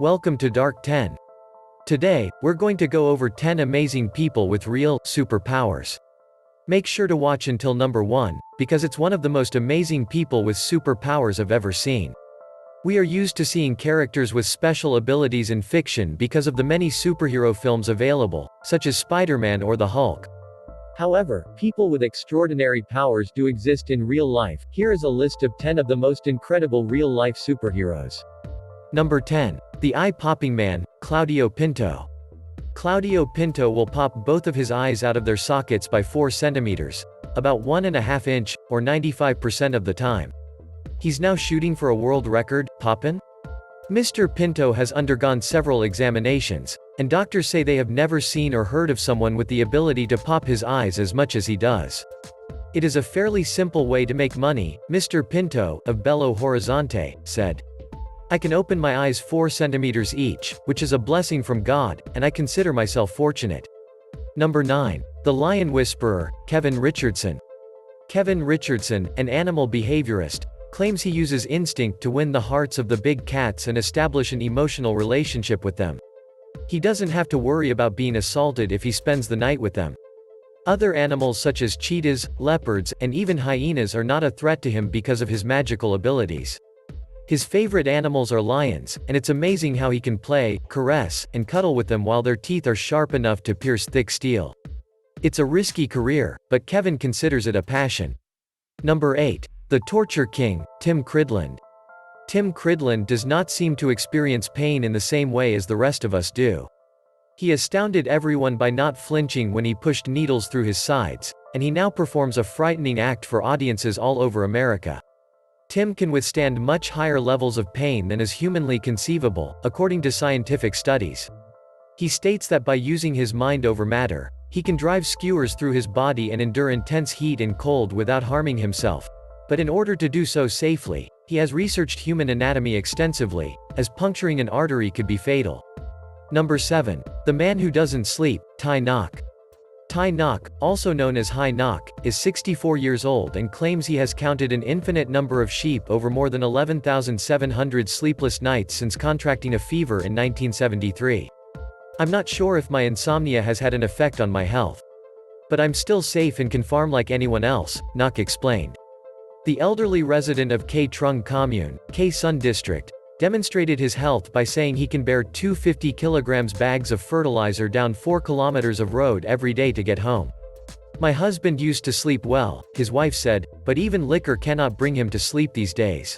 Welcome to Dark 10. Today, we're going to go over 10 amazing people with real, superpowers. Make sure to watch until number 1, because it's one of the most amazing people with superpowers I've ever seen. We are used to seeing characters with special abilities in fiction because of the many superhero films available, such as Spider-Man or the Hulk. However, people with extraordinary powers do exist in real life. Here is a list of 10 of the most incredible real-life superheroes. Number 10. The Eye-Popping Man, Claudio Pinto. Claudio Pinto will pop both of his eyes out of their sockets by 4 centimeters, about 1.5 inch, or 95% of the time. He's now shooting for a world record, poppin'? Mr. Pinto has undergone several examinations, and doctors say they have never seen or heard of someone with the ability to pop his eyes as much as he does. It is a fairly simple way to make money, Mr. Pinto, of Belo Horizonte, said. I can open my eyes 4 centimeters each, which is a blessing from God, and I consider myself fortunate. Number 9. The Lion Whisperer, Kevin Richardson. Kevin Richardson, an animal behaviorist, claims he uses instinct to win the hearts of the big cats and establish an emotional relationship with them. He doesn't have to worry about being assaulted if he spends the night with them. Other animals such as cheetahs, leopards, and even hyenas are not a threat to him because of his magical abilities. His favorite animals are lions, and it's amazing how he can play, caress, and cuddle with them while their teeth are sharp enough to pierce thick steel. It's a risky career, but Kevin considers it a passion. Number 8. The Torture King, Tim Cridland. Tim Cridland does not seem to experience pain in the same way as the rest of us do. He astounded everyone by not flinching when he pushed needles through his sides, and he now performs a frightening act for audiences all over America. Tim can withstand much higher levels of pain than is humanly conceivable, according to scientific studies. He states that by using his mind over matter, he can drive skewers through his body and endure intense heat and cold without harming himself. But in order to do so safely, he has researched human anatomy extensively, as puncturing an artery could be fatal. Number 7. The Man Who Doesn't Sleep, Ty Nock. Ty Nock, also known as High Nock, is 64 years old and claims he has counted an infinite number of sheep over more than 11,700 sleepless nights since contracting a fever in 1973. I'm not sure if my insomnia has had an effect on my health. But I'm still safe and can farm like anyone else, Nock explained. The elderly resident of K Trung Commune, K Sun District, demonstrated his health by saying he can bear 250 kilograms bags of fertilizer down 4 kilometers of road every day to get home. My husband used to sleep well, his wife said, but even liquor cannot bring him to sleep these days.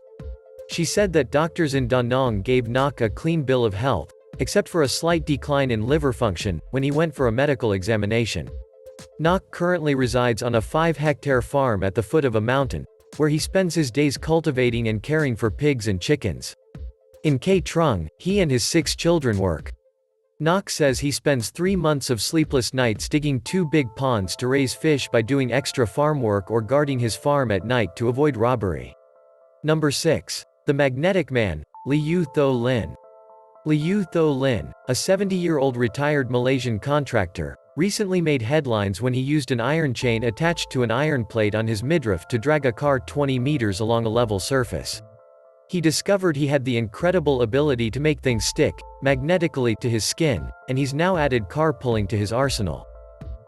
She said that doctors in Da Nang gave Nock a clean bill of health, except for a slight decline in liver function, when he went for a medical examination. Nock currently resides on a 5-hectare farm at the foot of a mountain, where he spends his days cultivating and caring for pigs and chickens. In K Trung, he and his 6 children work. Nock says he spends 3 months of sleepless nights digging 2 big ponds to raise fish by doing extra farm work or guarding his farm at night to avoid robbery. Number 6. The Magnetic Man, Liu Tho Lin. Liu Tho Lin, a 70-year-old retired Malaysian contractor, recently made headlines when he used an iron chain attached to an iron plate on his midriff to drag a car 20 meters along a level surface. He discovered he had the incredible ability to make things stick, magnetically, to his skin, and he's now added car pulling to his arsenal.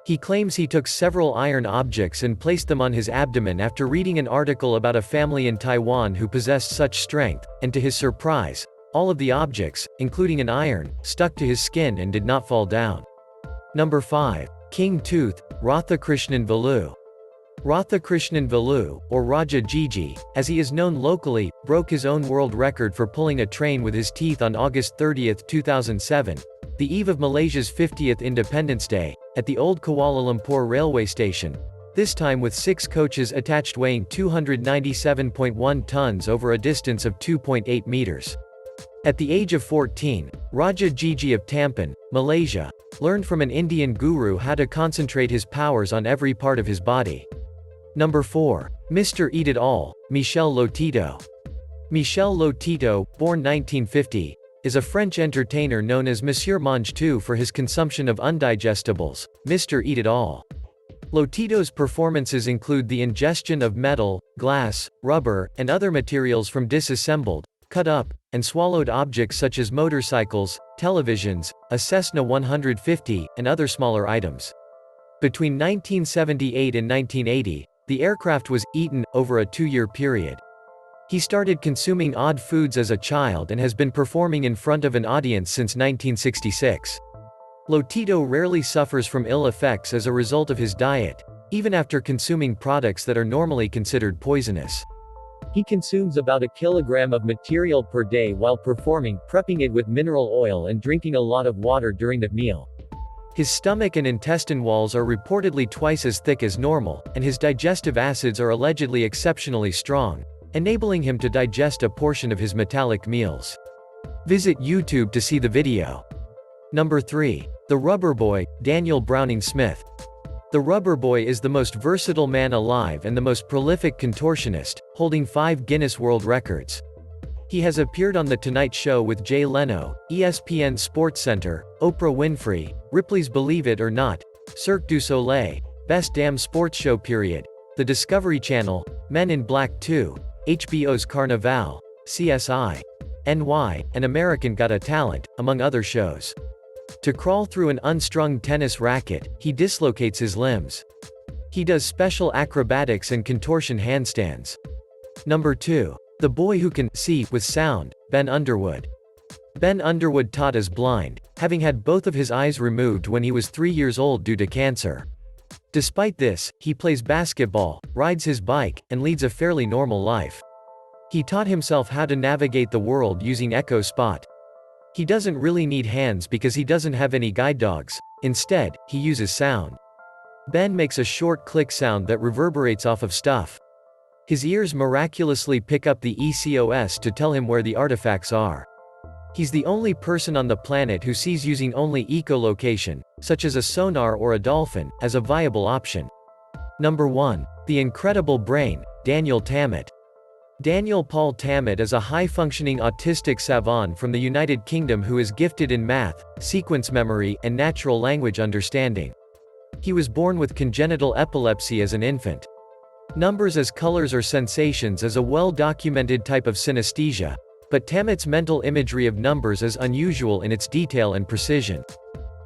He claims he took several iron objects and placed them on his abdomen after reading an article about a family in Taiwan who possessed such strength, and to his surprise, all of the objects, including an iron, stuck to his skin and did not fall down. Number 5. King Tooth, Radhakrishnan Velu. Radhakrishnan Velu, or Raja Gigi, as he is known locally, broke his own world record for pulling a train with his teeth on August 30, 2007, the eve of Malaysia's 50th Independence Day, at the old Kuala Lumpur railway station, this time with 6 coaches attached weighing 297.1 tons over a distance of 2.8 meters. At the age of 14, Raja Gigi of Tampan, Malaysia, learned from an Indian guru how to concentrate his powers on every part of his body. Number 4. Mr. Eat It All, Michel Lotito. Michel Lotito, born 1950, is a French entertainer known as Monsieur Mange Tout for his consumption of undigestibles, Mr. Eat It All. Lotito's performances include the ingestion of metal, glass, rubber, and other materials from disassembled, cut up, and swallowed objects such as motorcycles, televisions, a Cessna 150, and other smaller items. Between 1978 and 1980, the aircraft was eaten over a 2-year period. He started consuming odd foods as a child and has been performing in front of an audience since 1966. Lotito rarely suffers from ill effects as a result of his diet, even after consuming products that are normally considered poisonous. He consumes about a kilogram of material per day while performing, prepping it with mineral oil and drinking a lot of water during the meal. His stomach and intestine walls are reportedly twice as thick as normal, and his digestive acids are allegedly exceptionally strong, enabling him to digest a portion of his metallic meals. Visit YouTube to see the video. Number 3. The Rubber Boy, Daniel Browning Smith. The Rubber Boy is the most versatile man alive and the most prolific contortionist, holding 5 Guinness World Records. He has appeared on The Tonight Show with Jay Leno, ESPN's SportsCenter, Oprah Winfrey, Ripley's Believe It or Not, Cirque du Soleil, Best Damn Sports Show Period, The Discovery Channel, Men in Black 2, HBO's Carnival, CSI, NY, and American Got a Talent, among other shows. To crawl through an unstrung tennis racket, he dislocates his limbs. He does special acrobatics and contortion handstands. Number 2. The Boy Who Can See with Sound, Ben Underwood. Ben Underwood taught as blind, having had both of his eyes removed when he was 3 years old due to cancer. Despite this, he plays basketball, rides his bike, and leads a fairly normal life. He taught himself how to navigate the world using Echo Spot. He doesn't really need hands because he doesn't have any guide dogs. Instead, he uses sound. Ben makes a short click sound that reverberates off of stuff. His ears miraculously pick up the ECOS to tell him where the artifacts are. He's the only person on the planet who sees using only echolocation, such as a sonar or a dolphin, as a viable option. Number 1. The Incredible Brain, Daniel Tammet. Daniel Paul Tammet is a high-functioning autistic savant from the United Kingdom who is gifted in math, sequence memory, and natural language understanding. He was born with congenital epilepsy as an infant. Numbers as colors or sensations is a well-documented type of synesthesia, but Tammet's mental imagery of numbers is unusual in its detail and precision.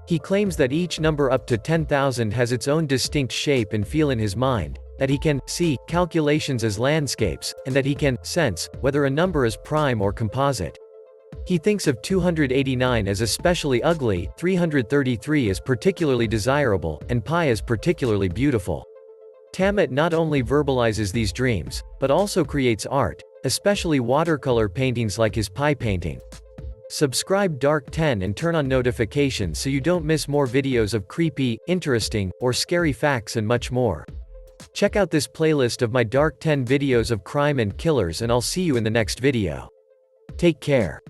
He claims that each number up to 10,000 has its own distinct shape and feel in his mind, that he can see calculations as landscapes, and that he can sense whether a number is prime or composite. He thinks of 289 as especially ugly, 333 as particularly desirable, and pi as particularly beautiful. Tammet not only verbalizes these dreams, but also creates art, especially watercolor paintings like his pie painting. Subscribe Dark 10 and turn on notifications so you don't miss more videos of creepy, interesting, or scary facts and much more. Check out this playlist of my Dark 10 videos of crime and killers and I'll see you in the next video. Take care.